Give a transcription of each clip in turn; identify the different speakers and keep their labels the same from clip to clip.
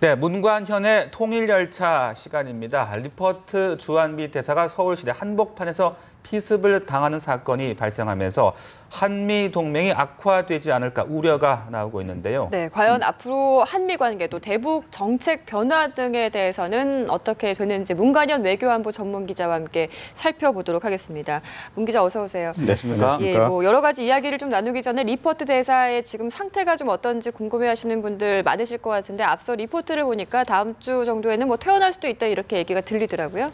Speaker 1: 네, 문관현의 통일열차 시간입니다. 리퍼트 주한미 대사가 서울시내 한복판에서 피습을 당하는 사건이 발생하면서 한미 동맹이 악화되지 않을까 우려가 나오고 있는데요.
Speaker 2: 네, 과연 앞으로 한미 관계 또 대북 정책 변화 등에 대해서는 어떻게 되는지 문관현 외교안보 전문 기자와 함께 살펴보도록 하겠습니다. 문 기자 어서 오세요.
Speaker 1: 네, 안녕하십니까?
Speaker 2: 예, 여러 가지 이야기를 좀 나누기 전에 리퍼트 대사의 지금 상태가 좀 어떤지 궁금해하시는 분들 많으실 것 같은데 앞서 리포트를 보니까 다음 주 정도에는 퇴원할 수도 있다 이렇게 얘기가 들리더라고요.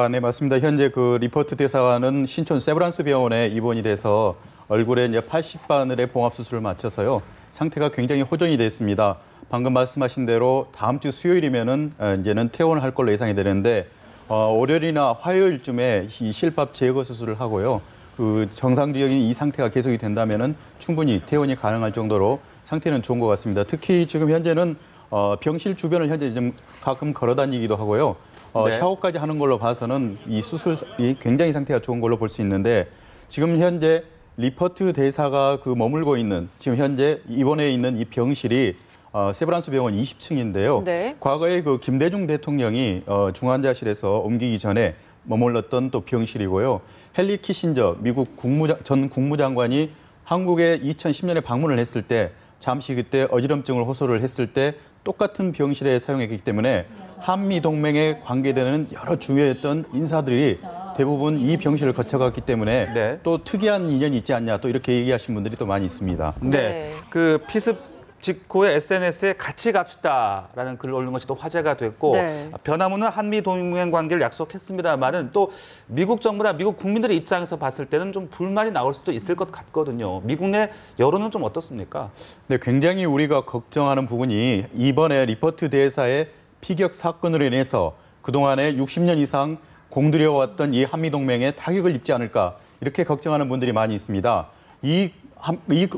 Speaker 3: 네, 맞습니다. 현재 그 리퍼트 대사관은 신촌 세브란스 병원에 입원이 돼서 얼굴에 이제 80바늘의 봉합 수술을 마쳐서요. 상태가 굉장히 호전이 됐습니다. 방금 말씀하신 대로 다음 주 수요일이면은 이제는 퇴원을 할 걸로 예상이 되는데 월요일이나 화요일쯤에 이 실밥 제거 수술을 하고요. 그 정상적인 이 상태가 계속이 된다면은 충분히 퇴원이 가능할 정도로 상태는 좋은 것 같습니다. 특히 지금 현재는 병실 주변을 현재 좀 가끔 걸어 다니기도 하고요.
Speaker 1: 네.
Speaker 3: 샤워까지 하는 걸로 봐서는 이 수술이 굉장히 상태가 좋은 걸로 볼 수 있는데 지금 현재 리퍼트 대사가 그 머물고 있는 지금 현재 입원해 있는 이 병실이 세브란스 병원 20층인데요.
Speaker 2: 네.
Speaker 3: 과거에 그 김대중 대통령이 중환자실에서 옮기기 전에 머물렀던 또 병실이고요. 헨리 키신저 미국 전 국무장관이 한국에 2010년에 방문을 했을 때 잠시 그때 어지럼증을 호소를 했을 때 똑같은 병실에 사용했기 때문에 한미 동맹에 관계되는 여러 중요했던 인사들이 대부분 이 병실을 거쳐갔기 때문에
Speaker 1: 네.
Speaker 3: 또 특이한 인연이 있지 않냐 또 이렇게 얘기하신 분들이 또 많이 있습니다.
Speaker 1: 네, 그 피습 직후에 SNS에 같이 갑시다라는 글을 올린 것이 또 화제가 됐고
Speaker 2: 네.
Speaker 1: 변함없는 한미 동맹 관계를 약속했습니다만은 또 미국 정부나 미국 국민들의 입장에서 봤을 때는 좀 불만이 나올 수도 있을 것 같거든요. 미국 내 여론은 좀 어떻습니까?
Speaker 3: 네, 굉장히 우리가 걱정하는 부분이 이번에 리퍼트 대사의 피격 사건으로 인해서 그동안에 60년 이상 공들여왔던 이 한미 동맹에 타격을 입지 않을까 이렇게 걱정하는 분들이 많이 있습니다. 이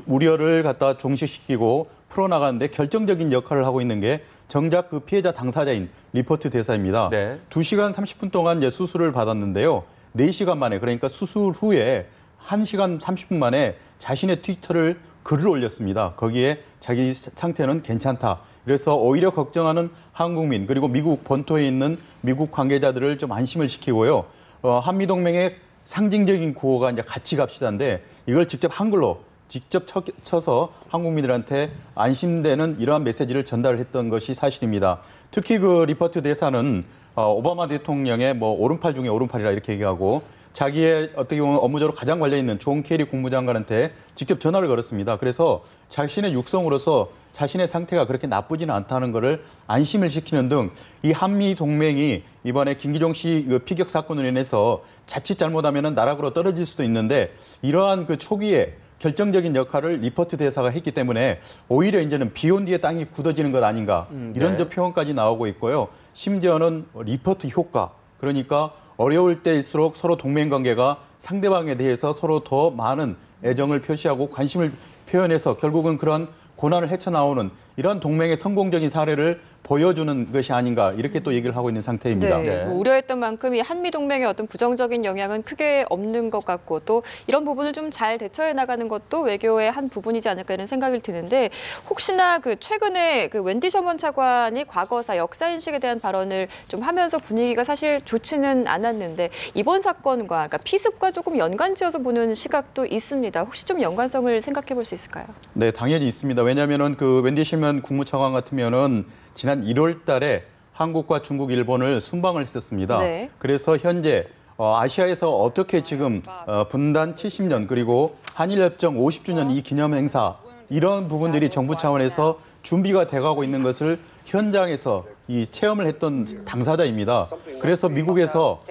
Speaker 3: 우려를 갖다 종식시키고 풀어나가는데 결정적인 역할을 하고 있는 게 정작 그 피해자 당사자인 리퍼트 대사입니다.
Speaker 1: 네.
Speaker 3: 2시간 30분 동안 이제 수술을 받았는데요. 4시간 만에 그러니까 수술 후에 1시간 30분 만에 자신의 트위터를 글을 올렸습니다. 거기에 자기 상태는 괜찮다. 그래서 오히려 걱정하는 한국민 그리고 미국 본토에 있는 미국 관계자들을 좀 안심을 시키고요. 한미 동맹의 상징적인 구호가 이제 같이 갑시다인데 이걸 직접 한글로 직접 쳐서 한국민들한테 안심되는 이러한 메시지를 전달을 했던 것이 사실입니다. 특히 그 리퍼트 대사는 오바마 대통령의 오른팔 중에 오른팔이라 이렇게 얘기하고 자기의 어떻게 보면 업무적으로 가장 관련 있는 존 케리 국무장관한테 직접 전화를 걸었습니다. 그래서 자신의 육성으로서 자신의 상태가 그렇게 나쁘지는 않다는 것을 안심을 시키는 등 이 한미 동맹이 이번에 김기정 씨 그 피격 사건으로 인해서 자칫 잘못하면 나락으로 떨어질 수도 있는데 이러한 그 초기에 결정적인 역할을 리퍼트 대사가 했기 때문에 오히려 이제는 비온 뒤에 땅이 굳어지는 것 아닌가 이런
Speaker 1: 네.
Speaker 3: 표현까지 나오고 있고요. 심지어는 리퍼트 효과 그러니까 어려울 때일수록 서로 동맹관계가 상대방에 대해서 서로 더 많은 애정을 표시하고 관심을 표현해서 결국은 그런 고난을 헤쳐나오는 이런 동맹의 성공적인 사례를 보여주는 것이 아닌가 이렇게 또 얘기를 하고 있는 상태입니다.
Speaker 2: 네, 우려했던 만큼 이 한미 동맹의 어떤 부정적인 영향은 크게 없는 것 같고 또 이런 부분을 좀 잘 대처해 나가는 것도 외교의 한 부분이지 않을까 이런 생각이 드는데 혹시나 그 최근에 그 웬디 셔먼 차관이 과거사 역사인식에 대한 발언을 좀 하면서 분위기가 사실 좋지는 않았는데 이번 사건과 그러니까 피습과 조금 연관지어서 보는 시각도 있습니다. 혹시 좀 연관성을 생각해 볼 수 있을까요?
Speaker 3: 네, 당연히 있습니다. 왜냐하면은 그 웬디 셔먼 국무차관 같으면은 지난 1월 달에 한국과 중국, 일본을 순방을 했었습니다.
Speaker 2: 네.
Speaker 3: 그래서 현재 아시아에서 어떻게 지금 분단 70년 그리고 한일협정 50주년 이 기념 행사 이런 부분들이 정부 차원에서 준비가 돼가고 있는 것을 현장에서 이 체험을 했던 당사자입니다. 그래서 미국에서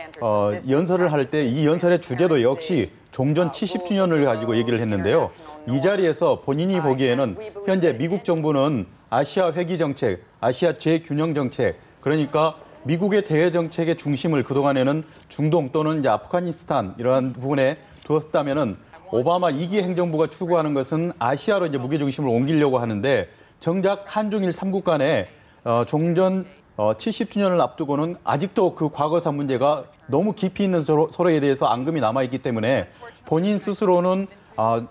Speaker 3: 연설을 할 때 이 연설의 주제도 역시 종전 70주년을 가지고 얘기를 했는데요. 이 자리에서 본인이 보기에는 현재 미국 정부는 아시아 회귀 정책, 아시아 재균형 정책, 그러니까 미국의 대외 정책의 중심을 그동안에는 중동 또는 이제 아프가니스탄 이러한 부분에 두었다면은 오바마 2기 행정부가 추구하는 것은 아시아로 이제 무게 중심을 옮기려고 하는데 정작 한중일 3국 간에 종전 70주년을 앞두고는 아직도 그 과거사 문제가 너무 깊이 있는 서로에 대해서 앙금이 남아있기 때문에 본인 스스로는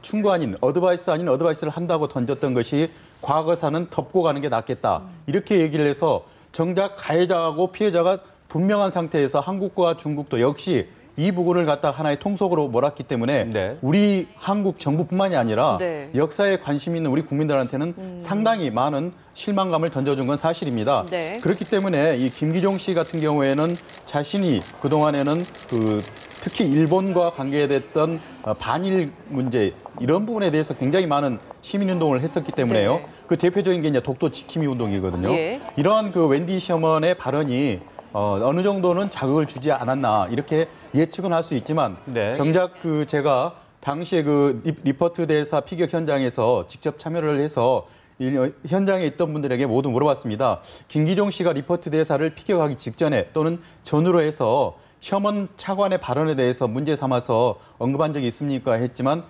Speaker 3: 충고 아닌 어드바이스를 한다고 던졌던 것이 과거사는 덮고 가는 게 낫겠다. 이렇게 얘기를 해서 정작 가해자하고 피해자가 분명한 상태에서 한국과 중국도 역시 이 부분을 갖다 하나의 통속으로 몰았기 때문에
Speaker 1: 네.
Speaker 3: 우리 한국 정부뿐만이 아니라
Speaker 2: 네.
Speaker 3: 역사에 관심 있는 우리 국민들한테는 상당히 많은 실망감을 던져준 건 사실입니다.
Speaker 2: 네.
Speaker 3: 그렇기 때문에 이 김기종 씨 같은 경우에는 자신이 그동안에는 특히 일본과 관계됐던 반일 문제 이런 부분에 대해서 굉장히 많은 시민운동을 했었기 때문에요.
Speaker 2: 네.
Speaker 3: 그 대표적인 게 이제 독도 지킴이 운동이거든요.
Speaker 2: 예.
Speaker 3: 이러한 그 웬디 셔먼의 발언이 어느 정도는 자극을 주지 않았나 이렇게 예측은 할 수 있지만
Speaker 1: 네.
Speaker 3: 정작 제가 당시에 리퍼트 대사 피격 현장에서 직접 참여를 해서 현장에 있던 분들에게 모두 물어봤습니다. 김기종 씨가 리퍼트 대사를 피격하기 직전에 또는 전후로 해서 셔먼 차관의 발언에 대해서 문제 삼아서 언급한 적이 있습니까? 했지만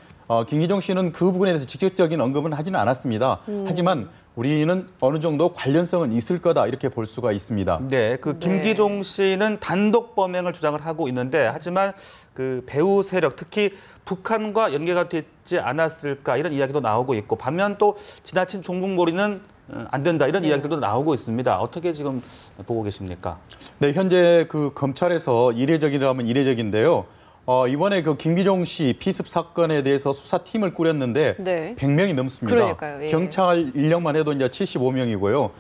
Speaker 3: 김기종 씨는 그 부분에 대해서 직접적인 언급은 하지는 않았습니다. 하지만 우리는 어느 정도 관련성은 있을 거다 이렇게 볼 수가 있습니다.
Speaker 1: 네, 그 김기종 씨는 단독 범행을 주장을 하고 있는데 하지만 그 배후 세력 특히 북한과 연계가 되지 않았을까 이런 이야기도 나오고 있고 반면 또 지나친 종북몰이는 안 된다 이런 이야기들도 나오고 있습니다. 어떻게 지금 보고 계십니까?
Speaker 3: 네, 현재 그 검찰에서 이례적이라면 이례적인데요. 이번에 그 김기종 씨 피습 사건에 대해서 수사팀을 꾸렸는데
Speaker 2: 네.
Speaker 3: 100명이 넘습니다.
Speaker 2: 그러니까요. 예.
Speaker 3: 경찰 인력만 해도 이제 75명이고요.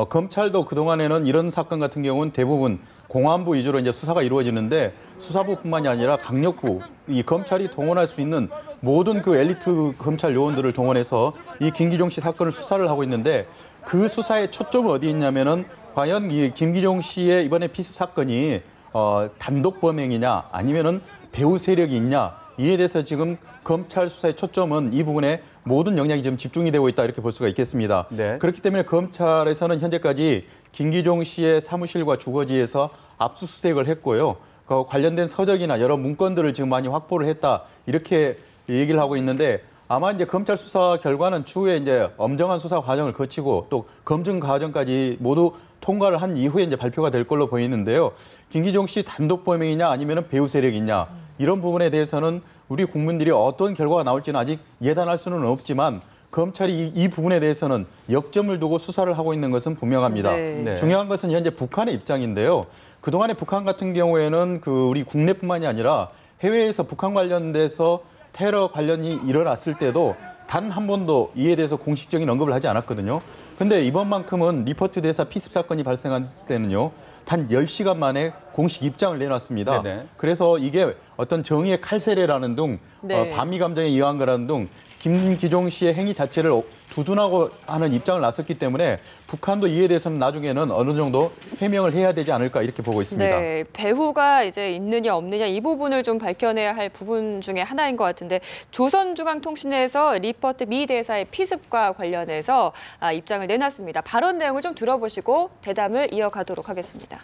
Speaker 3: 검찰도 그동안에는 이런 사건 같은 경우는 대부분 공안부 위주로 이제 수사가 이루어지는데 수사부뿐만이 아니라 강력부, 이 검찰이 동원할 수 있는 모든 그 엘리트 검찰 요원들을 동원해서 이 김기종 씨 사건을 수사를 하고 있는데 그 수사의 초점은 어디 있냐면은 과연 이 김기종 씨의 이번에 피습 사건이 단독 범행이냐 아니면은 배후 세력이 있냐 이에 대해서 지금 검찰 수사의 초점은 이 부분에 모든 역량이 지금 집중이 되고 있다 이렇게 볼 수가 있겠습니다.
Speaker 1: 네.
Speaker 3: 그렇기 때문에 검찰에서는 현재까지 김기종 씨의 사무실과 주거지에서 압수수색을 했고요. 그 관련된 서적이나 여러 문건들을 지금 많이 확보를 했다 이렇게 얘기를 하고 있는데 아마 이제 검찰 수사 결과는 추후에 이제 엄정한 수사 과정을 거치고 또 검증 과정까지 모두 통과를 한 이후에 이제 발표가 될 걸로 보이는데요. 김기종 씨 단독 범행이냐 아니면 배후 세력이냐 이런 부분에 대해서는 우리 국민들이 어떤 결과가 나올지는 아직 예단할 수는 없지만 검찰이 이 부분에 대해서는 역점을 두고 수사를 하고 있는 것은 분명합니다.
Speaker 2: 네.
Speaker 1: 네.
Speaker 3: 중요한 것은 현재 북한의 입장인데요. 그동안에 북한 같은 경우에는 우리 국내뿐만이 아니라 해외에서 북한 관련돼서 테러 관련이 일어났을 때도 단 한 번도 이에 대해서 공식적인 언급을 하지 않았거든요. 근데 이번만큼은 리퍼트 대사 피습 사건이 발생한 때는요. 단 10시간 만에 공식 입장을 내놨습니다.
Speaker 1: 네네.
Speaker 3: 그래서 이게 어떤 정의의 칼세례라는 등
Speaker 2: 네.
Speaker 3: 반미 감정에 의한 거라는 등 김기종 씨의 행위 자체를 두둔하고 하는 입장을 놨었기 때문에 북한도 이에 대해서는 나중에는 어느 정도 해명을 해야 되지 않을까 이렇게 보고 있습니다.
Speaker 2: 네, 배후가 이제 있느냐 없느냐 이 부분을 좀 밝혀내야 할 부분 중에 하나인 것 같은데 조선중앙통신에서 리퍼트 미 대사의 피습과 관련해서 입장을 내놨습니다. 발언 내용을 좀 들어보시고 대담을 이어가도록 하겠습니다.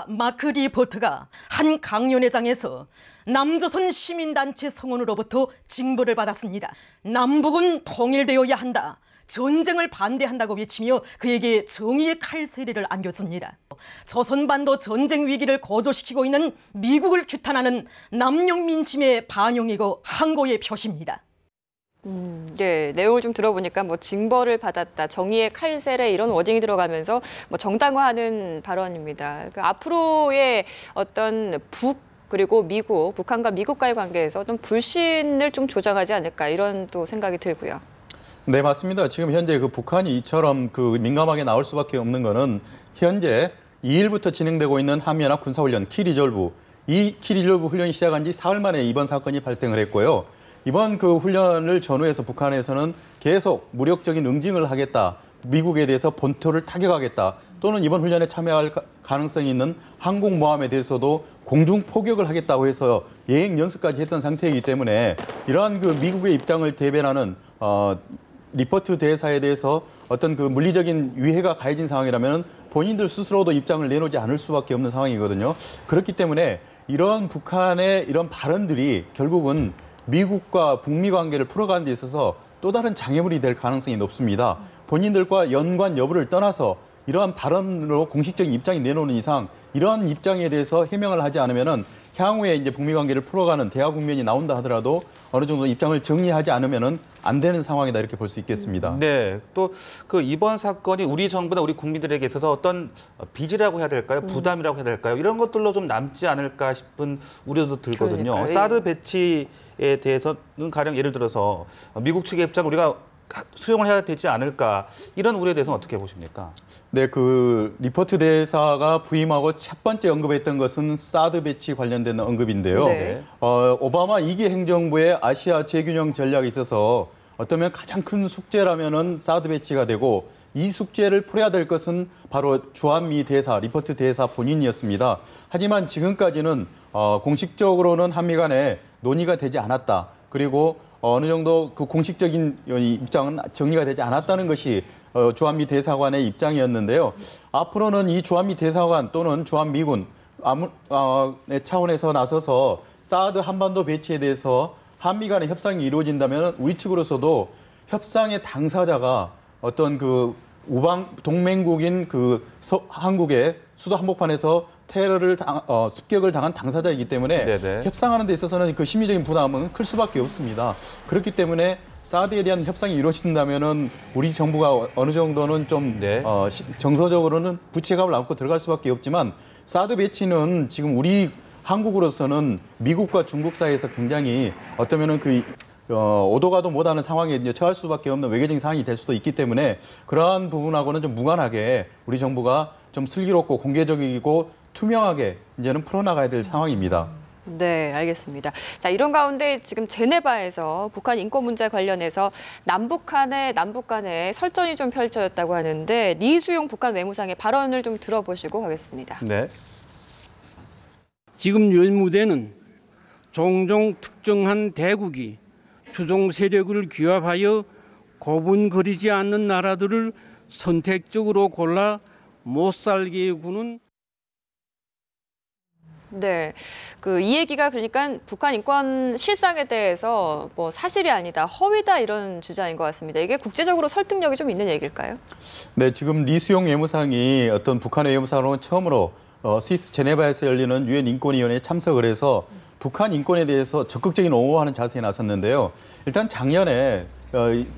Speaker 4: 마크 리포트가 한 강연회장에서 남조선 시민단체 성원으로부터 징벌을 받았습니다. 남북은 통일되어야 한다. 전쟁을 반대한다고 외치며 그에게 정의의 칼세례를 안겼습니다. 조선반도 전쟁 위기를 고조시키고 있는 미국을 규탄하는 남용 민심의 반영이고 항고의 표시입니다.
Speaker 2: 네, 내용을 좀 들어보니까 뭐 징벌을 받았다, 정의의 칼세례 이런 워딩이 들어가면서 뭐 정당화하는 발언입니다. 그 앞으로의 어떤 그리고 미국, 북한과 미국과의 관계에서 어떤 불신을 좀 조장하지 않을까 이런 또 생각이 들고요.
Speaker 3: 네, 맞습니다. 지금 현재 북한이 이처럼 민감하게 나올 수밖에 없는 거는 현재 2일부터 진행되고 있는 한미연합 군사훈련 키리졸브, 이 키리졸브 훈련이 시작한 지 사흘 만에 이번 사건이 발생을 했고요. 이번 훈련을 전후해서 북한에서는 계속 무력적인 응징을 하겠다. 미국에 대해서 본토를 타격하겠다. 또는 이번 훈련에 참여할 가능성이 있는 항공모함에 대해서도 공중 포격을 하겠다고 해서 예행 연습까지 했던 상태이기 때문에 이러한 미국의 입장을 대변하는 리퍼트 대사에 대해서 어떤 물리적인 위해가 가해진 상황이라면 본인들 스스로도 입장을 내놓지 않을 수밖에 없는 상황이거든요. 그렇기 때문에 이런 북한의 이런 발언들이 결국은 미국과 북미 관계를 풀어가는 데 있어서 또 다른 장애물이 될 가능성이 높습니다. 본인들과 연관 여부를 떠나서 이러한 발언으로 공식적인 입장이 내놓는 이상 이러한 입장에 대해서 해명을 하지 않으면 향후에 이제 북미 관계를 풀어가는 대화 국면이 나온다 하더라도 어느 정도 입장을 정리하지 않으면은 안 되는 상황이다 이렇게 볼 수 있겠습니다.
Speaker 1: 네, 또 그 이번 사건이 우리 정부나 우리 국민들에게 있어서 어떤 빚이라고 해야 될까요? 부담이라고 해야 될까요? 이런 것들로 좀 남지 않을까 싶은 우려도 들거든요.
Speaker 2: 그러니까요.
Speaker 1: 사드 배치에 대해서는 가령 예를 들어서 미국 측의 입장 우리가 수용을 해야 되지 않을까 이런 우려에 대해서는 어떻게 보십니까?
Speaker 3: 네, 그 리포트 대사가 부임하고 첫 번째 언급했던 것은 사드 배치 관련된 언급인데요.
Speaker 2: 네.
Speaker 3: 오바마 2기 행정부의 아시아 재균형 전략에 있어서 어쩌면 가장 큰 숙제라면은 사드 배치가 되고 이 숙제를 풀어야 될 것은 바로 주한미 대사, 리포트 대사 본인이었습니다. 하지만 지금까지는 공식적으로는 한미 간에 논의가 되지 않았다. 그리고 어느 정도 그 공식적인 입장은 정리가 되지 않았다는 것이 주한미 대사관의 입장이었는데요. 앞으로는 이 주한미 대사관 또는 주한미군 차원에서 나서서 사드 한반도 배치에 대해서 한미 간의 협상이 이루어진다면 우리 측으로서도 협상의 당사자가 어떤 그 우방 동맹국인 한국의 수도 한복판에서 테러를 습격을 당한 당사자이기 때문에
Speaker 1: 네네.
Speaker 3: 협상하는 데 있어서는 그 심리적인 부담은 클 수밖에 없습니다. 그렇기 때문에 사드에 대한 협상이 이루어진다면은 우리 정부가 어느 정도는 좀
Speaker 1: 네.
Speaker 3: 정서적으로는 부채감을 안고 들어갈 수밖에 없지만 사드 배치는 지금 우리 한국으로서는 미국과 중국 사이에서 굉장히 어쩌면은 오도 가도 못하는 상황에 이제 처할 수밖에 없는 외교적인 상황이 될 수도 있기 때문에 그러한 부분하고는 좀 무관하게 우리 정부가 좀 슬기롭고 공개적이고 투명하게 이제는 풀어나가야 될 상황입니다.
Speaker 2: 네, 알겠습니다. 자, 이런 가운데 지금 제네바에서 북한 인권 문제 관련해서 남북 간의 설전이 좀 펼쳐졌다고 하는데 리수용 북한 외무상의 발언을 좀 들어보시고 가겠습니다.
Speaker 1: 네.
Speaker 5: 지금 유엔 무대는 종종 특정한 대국이 추종 세력을 규합하여 고분거리지 않는 나라들을 선택적으로 골라 못 살게 구는
Speaker 2: 네, 이 얘기가 그러니까 북한 인권 실상에 대해서 뭐 사실이 아니다, 허위다 이런 주장인 것 같습니다. 이게 국제적으로 설득력이 좀 있는 얘기일까요?
Speaker 3: 네, 지금 리수용 외무상이 어떤 북한의 외무상으로 처음으로 스위스 제네바에서 열리는 유엔 인권위원회에 참석을 해서 북한 인권에 대해서 적극적인 옹호하는 자세에 나섰는데요. 일단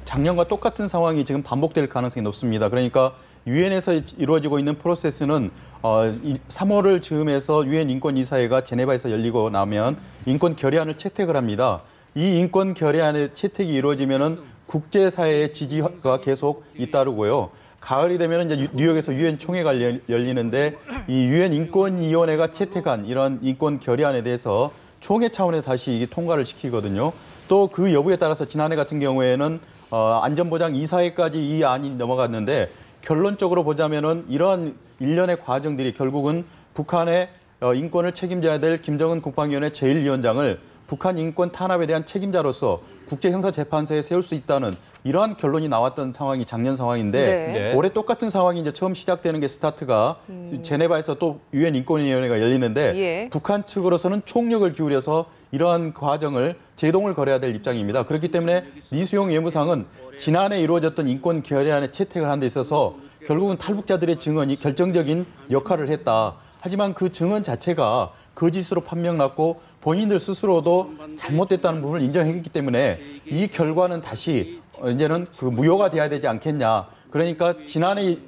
Speaker 3: 작년과 똑같은 상황이 지금 반복될 가능성이 높습니다. 그러니까 유엔에서 이루어지고 있는 프로세스는 3월을 즈음해서 유엔 인권이사회가 제네바에서 열리고 나면 인권 결의안을 채택을 합니다. 이 인권 결의안의 채택이 이루어지면은 국제사회의 지지가 계속 잇따르고요. 가을이 되면 이제 뉴욕에서 유엔 총회가 열리는데 이 유엔 인권위원회가 채택한 이런 인권 결의안에 대해서 총회 차원에서 다시 통과를 시키거든요. 또 그 여부에 따라서 지난해 같은 경우에는 안전보장 이사회까지 이 안이 넘어갔는데 결론적으로 보자면은 이러한 일련의 과정들이 결국은 북한의 인권을 책임져야 될 김정은 국방위원회 제1위원장을 북한 인권 탄압에 대한 책임자로서 국제형사재판소에 세울 수 있다는 이러한 결론이 나왔던 상황이 작년 상황인데
Speaker 2: 네.
Speaker 3: 올해 똑같은 상황이 이제 처음 시작되는 게 스타트가 제네바에서 또 유엔 인권위원회가 열리는데
Speaker 2: 예.
Speaker 3: 북한 측으로서는 총력을 기울여서 이러한 과정을 제동을 걸어야 될 입장입니다. 그렇기 때문에 리수용 외무상은 지난해 이루어졌던 인권 결의안에 채택을 한 데 있어서 결국은 탈북자들의 증언이 결정적인 역할을 했다. 하지만 그 증언 자체가 거짓으로 판명났고 본인들 스스로도 잘못됐다는 부분을 인정했기 때문에 이 결과는 다시 이제는 무효가 돼야 되지 않겠냐. 그러니까 지난해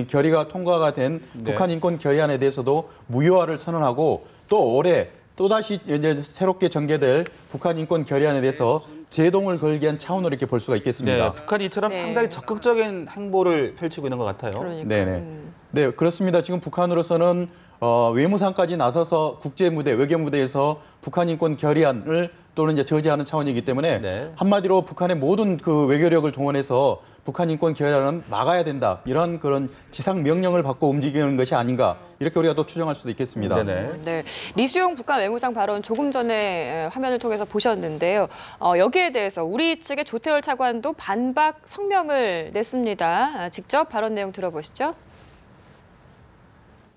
Speaker 3: 결의가 통과가 된 북한 인권 결의안에 대해서도 무효화를 선언하고 또 올해 또다시 이제 새롭게 전개될 북한 인권 결의안에 대해서 제동을 걸기 위한 차원으로 이렇게 볼 수가 있겠습니다.
Speaker 1: 네, 북한이 이처럼
Speaker 2: 네.
Speaker 1: 상당히 적극적인 행보를 펼치고 있는 것 같아요.
Speaker 2: 그러니까.
Speaker 3: 네네. 네, 그렇습니다. 지금 북한으로서는 외무상까지 나서서 국제 무대, 외교 무대에서 북한 인권 결의안을 또는 이제 저지하는 차원이기 때문에
Speaker 1: 네.
Speaker 3: 한마디로 북한의 모든 그 외교력을 동원해서 북한 인권 결의안은 막아야 된다. 이런 그런 지상 명령을 받고 움직이는 것이 아닌가. 이렇게 우리가 또 추정할 수도 있겠습니다.
Speaker 1: 네네.
Speaker 2: 네, 리수용 북한 외무상 발언 조금 전에 화면을 통해서 보셨는데요. 여기에 대해서 우리 측의 조태열 차관도 반박 성명을 냈습니다. 직접 발언 내용 들어보시죠.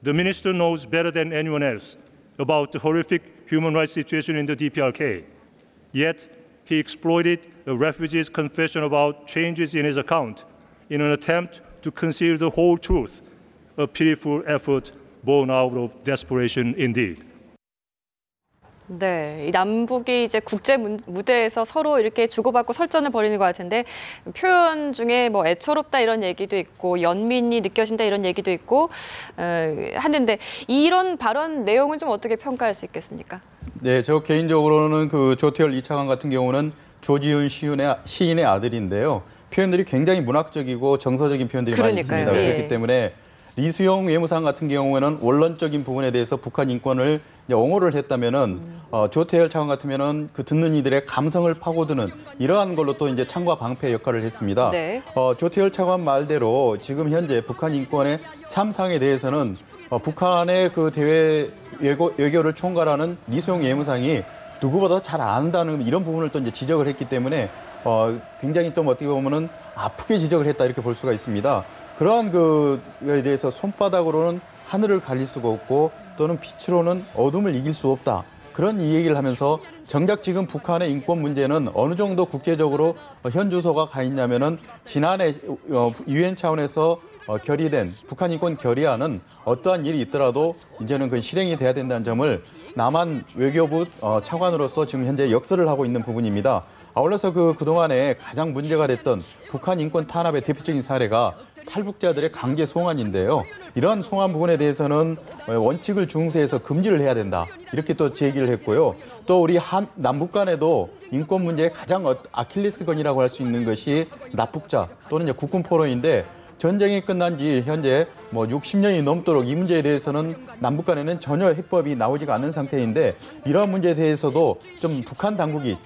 Speaker 6: The minister knows better than anyone else about the horrific human rights situation in the DPRK. Yet, he exploited a refugee's confession about changes in his account in an attempt to conceal the whole truth, a pitiful effort born out of desperation indeed.
Speaker 2: 네, 이 남북이 이제 국제 무대에서 서로 이렇게 주고받고 설전을 벌이는 것 같은데 표현 중에 뭐 애처롭다 이런 얘기도 있고 연민이 느껴진다 이런 얘기도 있고 하는데 이런 발언 내용은 좀 어떻게 평가할 수 있겠습니까?
Speaker 3: 네, 저 개인적으로는 그 조태열 2차관 같은 경우는 조지훈 시인의 아들인데요. 표현들이 굉장히 문학적이고 정서적인 표현들이 많이
Speaker 2: 그러니까요.
Speaker 3: 있습니다.
Speaker 2: 예.
Speaker 3: 그렇기 때문에 리수영 외무상 같은 경우에는 원론적인 부분에 대해서 북한 인권을 이제 옹호를 했다면은 조태열 차관 같으면은 그 듣는 이들의 감성을 파고드는 이러한 걸로 또 이제 창과 방패 역할을 했습니다.
Speaker 2: 네.
Speaker 3: 조태열 차관 말대로 지금 현재 북한 인권의 참상에 대해서는 북한의 그 대외 외교를 총괄하는 리수영 외무상이 누구보다 잘 안다는 이런 부분을 또 이제 지적을 했기 때문에 굉장히 또 어떻게 보면은 아프게 지적을 했다 이렇게 볼 수가 있습니다. 그러한 그에 대해서 손바닥으로는 하늘을 가릴 수가 없고 또는 빛으로는 어둠을 이길 수 없다. 그런 이 얘기를 하면서 정작 지금 북한의 인권 문제는 어느 정도 국제적으로 현주소가 가 있냐면은 지난해 유엔 차원에서 결의된 북한 인권 결의안은 어떠한 일이 있더라도 이제는 그 실행이 돼야 된다는 점을 남한 외교부 차관으로서 지금 현재 역설을 하고 있는 부분입니다. 아울러서 그동안에 가장 문제가 됐던 북한 인권 탄압의 대표적인 사례가 탈북자들의 강제 송환인데요. 이러한 송환 부분에 대해서는 원칙을 중시해서 금지를 해야 된다. 이렇게 또 제기를 했고요. 또 우리 남북 간에도 인권 문제의 가장 아킬레스건이라고 할 수 있는 것이 납북자 또는 이제 국군 포로인데 전쟁이 끝난 지 현재 뭐 60년이 넘도록 이 문제에 대해서는 남북 간에는 전혀 해법이 나오지가 않는 상태인데 이러한 문제에 대해서도 좀 북한 당국이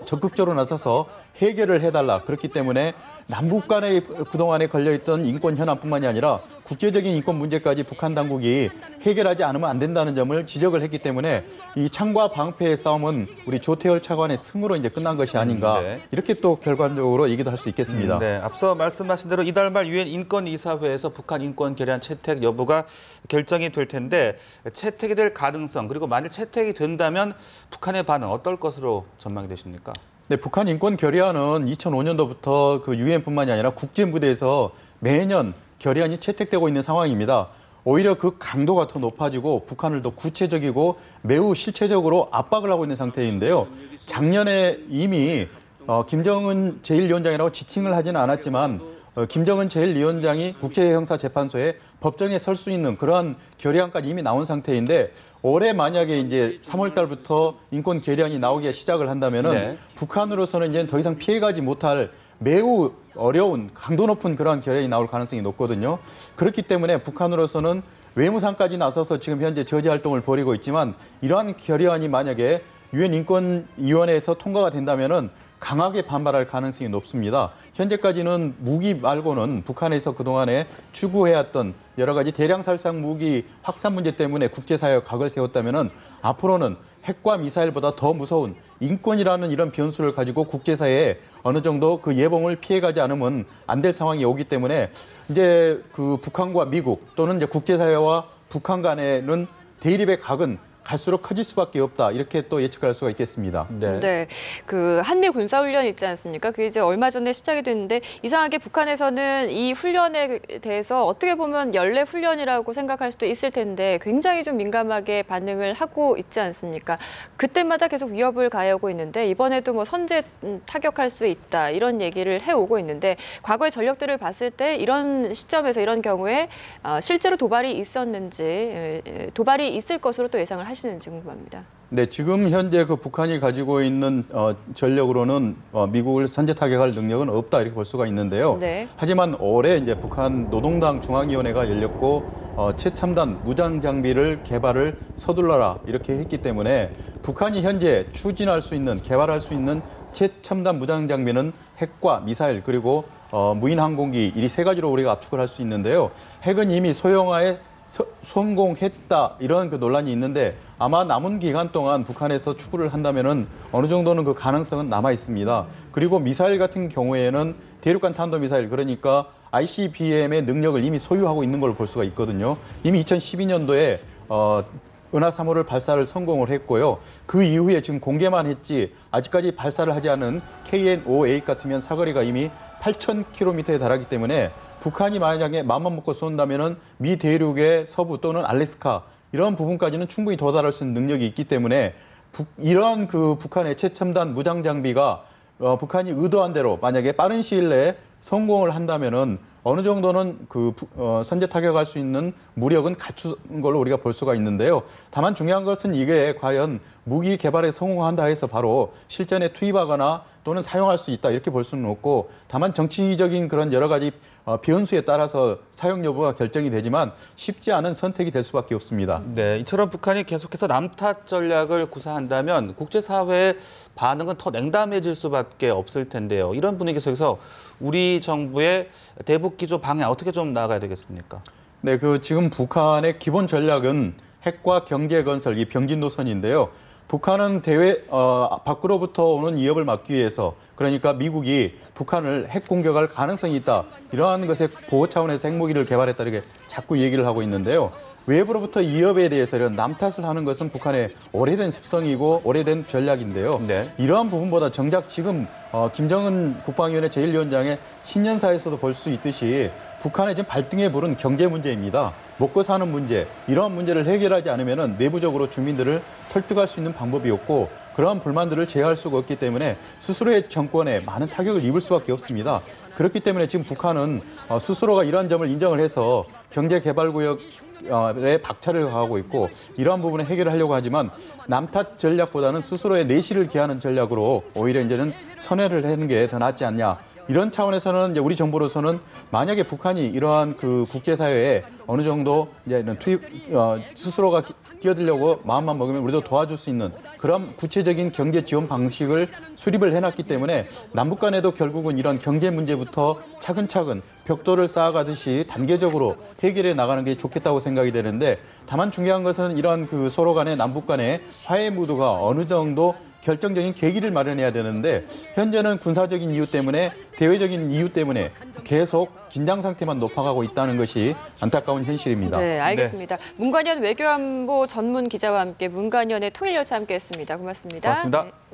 Speaker 3: 적극적으로 나서서 해결을 해달라. 그렇기 때문에 남북 간에 그동안에 걸려있던 인권 현안뿐만이 아니라 국제적인 인권 문제까지 북한 당국이 해결하지 않으면 안 된다는 점을 지적을 했기 때문에 이 창과 방패의 싸움은 우리 조태열 차관의 승으로 이제 끝난 것이 아닌가
Speaker 1: 네.
Speaker 3: 이렇게 또 결과적으로 얘기도 할 수 있겠습니다.
Speaker 1: 네, 앞서 말씀하신 대로 이달 말 유엔 인권이사회에서 북한 인권 결의안 채택 여부가 결정이 될 텐데 채택이 될 가능성 그리고 만일 채택이 된다면 북한의 반응 어떨 것으로 전망이 되십니까?
Speaker 3: 네, 북한 인권 결의안은 2005년도부터 그 유엔뿐만이 아니라 국제 무대에서 매년 결의안이 채택되고 있는 상황입니다. 오히려 그 강도가 더 높아지고 북한을 더 구체적이고 매우 실체적으로 압박을 하고 있는 상태인데요. 작년에 이미 김정은 제1위원장이라고 지칭을 하지는 않았지만 김정은 제1위원장이 국제형사재판소에 법정에 설 수 있는 그러한 결의안까지 이미 나온 상태인데 올해 만약에 이제 3월 달부터 인권 결의안이 나오기 시작을 한다면은
Speaker 1: 네.
Speaker 3: 북한으로서는 이제 더 이상 피해가지 못할 매우 어려운 강도 높은 그러한 결의안이 나올 가능성이 높거든요. 그렇기 때문에 북한으로서는 외무상까지 나서서 지금 현재 저지 활동을 벌이고 있지만 이러한 결의안이 만약에 유엔 인권위원회에서 통과가 된다면은 강하게 반발할 가능성이 높습니다. 현재까지는 무기 말고는 북한에서 그동안에 추구해왔던 여러 가지 대량 살상 무기 확산 문제 때문에 국제사회가 각을 세웠다면은 앞으로는 핵과 미사일보다 더 무서운 인권이라는 이런 변수를 가지고 국제사회에 어느 정도 그 예봉을 피해가지 않으면 안 될 상황이 오기 때문에 이제 그 북한과 미국 또는 이제 국제사회와 북한 간에는 대립의 각은 갈수록 커질 수밖에 없다. 이렇게 또 예측할 수가 있겠습니다.
Speaker 1: 네.
Speaker 2: 네, 그 한미 군사훈련 있지 않습니까? 그게 이제 얼마 전에 시작이 됐는데 이상하게 북한에서는 이 훈련에 대해서 어떻게 보면 연례 훈련이라고 생각할 수도 있을 텐데 굉장히 좀 민감하게 반응을 하고 있지 않습니까? 그때마다 계속 위협을 가해오고 있는데 이번에도 뭐 선제 타격할 수 있다 이런 얘기를 해오고 있는데 과거의 전력들을 봤을 때 이런 시점에서 이런 경우에 실제로 도발이 있었는지 도발이 있을 것으로 또 예상을 하시는지 궁금합니다.
Speaker 3: 네, 지금 현재 그 북한이 가지고 있는 전력으로는 미국을 선제 타격할 능력은 없다 이렇게 볼 수가 있는데요.
Speaker 2: 네.
Speaker 3: 하지만 올해 이제 북한 노동당 중앙위원회가 열렸고 최첨단 무장 장비를 개발을 서둘러라 이렇게 했기 때문에 북한이 현재 추진할 수 있는 개발할 수 있는 최첨단 무장 장비는 핵과 미사일 그리고 무인 항공기 이 세 가지로 우리가 압축을 할 수 있는데요. 핵은 이미 소형화에 성공했다 이런 그 논란이 있는데 아마 남은 기간 동안 북한에서 추구를 한다면은 어느 정도는 그 가능성은 남아 있습니다. 그리고 미사일 같은 경우에는 대륙간 탄도미사일 그러니까 ICBM의 능력을 이미 소유하고 있는 걸 볼 수가 있거든요. 이미 2012년도에 은하 3호를 발사를 성공을 했고요. 그 이후에 지금 공개만 했지 아직까지 발사를 하지 않은 KN-5A 같으면 사거리가 이미 8,000km에 달하기 때문에 북한이 만약에 맘만 먹고 쏜다면은 미 대륙의 서부 또는 알래스카 이런 부분까지는 충분히 도달할 수 있는 능력이 있기 때문에 이러한 그 북한의 최첨단 무장 장비가 북한이 의도한 대로 만약에 빠른 시일 내에 성공을 한다면은 어느 정도는 선제 타격할 수 있는 무력은 갖춘 걸로 우리가 볼 수가 있는데요. 다만 중요한 것은 이게 과연 무기 개발에 성공한다 해서 바로 실전에 투입하거나 또는 사용할 수 있다 이렇게 볼 수는 없고, 다만 정치적인 그런 여러 가지 변수에 따라서 사용 여부가 결정이 되지만 쉽지 않은 선택이 될 수밖에 없습니다.
Speaker 1: 네, 이처럼 북한이 계속해서 남탓 전략을 구사한다면 국제사회의 반응은 더 냉담해질 수밖에 없을 텐데요. 이런 분위기 속에서 우리 정부의 대북 기조 방향 어떻게 좀 나아가야 되겠습니까?
Speaker 3: 네, 지금 북한의 기본 전략은 핵과 경제 건설, 이 병진 노선인데요. 북한은 밖으로부터 오는 위협을 막기 위해서, 그러니까 미국이 북한을 핵 공격할 가능성이 있다, 이러한 것에 보호 차원에서 핵무기를 개발했다 이렇게 자꾸 얘기를 하고 있는데요. 외부로부터 위협에 대해서 이런 남탓을 하는 것은 북한의 오래된 습성이고 오래된 전략인데요.
Speaker 1: 네.
Speaker 3: 이러한 부분보다 정작 지금 김정은 국방위원회 제1위원장의 신년사에서도 볼 수 있듯이 북한의 지금 발등에 부른 경제 문제입니다. 먹고 사는 문제, 이러한 문제를 해결하지 않으면 내부적으로 주민들을 설득할 수 있는 방법이 없고, 그러한 불만들을 제어할 수가 없기 때문에 스스로의 정권에 많은 타격을 입을 수밖에 없습니다. 그렇기 때문에 지금 북한은 스스로가 이러한 점을 인정을 해서 경제개발구역에 박차를 가하고 있고, 이러한 부분을 해결하려고 하지만 남탓 전략보다는 스스로의 내실을 기하는 전략으로 오히려 이제는 선회를 하는 게 더 낫지 않냐. 이런 차원에서는 이제 우리 정부로서는 만약에 북한이 이러한 국제사회에 어느 정도 이제 스스로가 끼어들려고 마음만 먹으면 우리도 도와줄 수 있는 그런 구체적인 경제 지원 방식을 수립을 해놨기 때문에 남북 간에도 결국은 이런 경제 문제부터 차근차근 벽돌을 쌓아가듯이 단계적으로 해결해 나가는 게 좋겠다고 생각이 되는데, 다만 중요한 것은 이런 서로 간의 남북 간의 화해 무드가 어느 정도 결정적인 계기를 마련해야 되는데, 현재는 군사적인 이유 때문에, 대외적인 이유 때문에 계속 긴장 상태만 높아가고 있다는 것이 안타까운 현실입니다.
Speaker 2: 네, 알겠습니다. 문관현 외교안보 전문 기자와 함께 문관현의 통일열차 함께했습니다. 고맙습니다.
Speaker 1: 고맙습니다.
Speaker 2: 네.